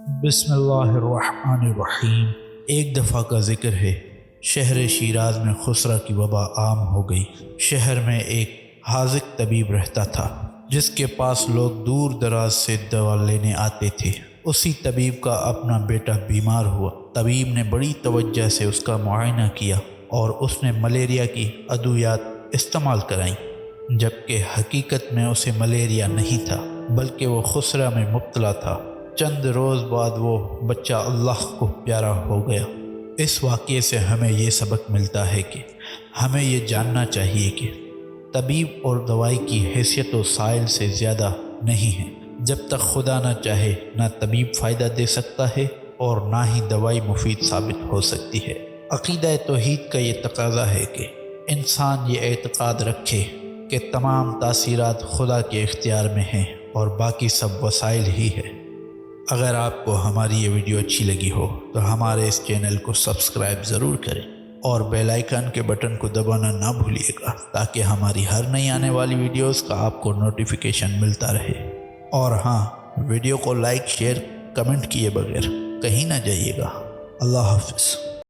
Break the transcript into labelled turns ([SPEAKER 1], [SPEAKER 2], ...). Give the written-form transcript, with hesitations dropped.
[SPEAKER 1] बिस्मिल्लाहिर्रहमानिर्रहीम। एक दफ़ा का ज़िक्र है, शहर शिराज में खुसरा की वबा आम हो गई। शहर में एक हाज़िक तबीब रहता था जिसके पास लोग दूर दराज से दवा लेने आते थे। उसी तबीब का अपना बेटा बीमार हुआ। तबीब ने बड़ी तवज्जो से उसका मुआयना किया और उसने मलेरिया की अद्वियात इस्तेमाल कराई, जबकि हकीकत में उसे मलेरिया नहीं था बल्कि वो खुसरा में मुब्तला था। चंद रोज़ बाद वो बच्चा अल्लाह को प्यारा हो गया। इस वाक़ये से हमें ये सबक मिलता है कि हमें ये जानना चाहिए कि तबीब और दवाई की हैसियत व साइल से ज़्यादा नहीं है। जब तक खुदा ना चाहे ना तबीब फ़ायदा दे सकता है और ना ही दवाई मुफीद साबित हो सकती है। अक़ीदा तौहीद का ये तकाज़ा है कि इंसान ये एतक़ाद रखे कि तमाम तासीरात खुदा के इख्तियार में हैं और बाकी सब वसाइल ही है। अगर आपको हमारी ये वीडियो अच्छी लगी हो तो हमारे इस चैनल को सब्सक्राइब ज़रूर करें और बेल आइकन के बटन को दबाना ना भूलिएगा ताकि हमारी हर नई आने वाली वीडियोस का आपको नोटिफिकेशन मिलता रहे। और हाँ, वीडियो को लाइक शेयर कमेंट किए बगैर कहीं ना जाइएगा। अल्लाह हाफ़िज़।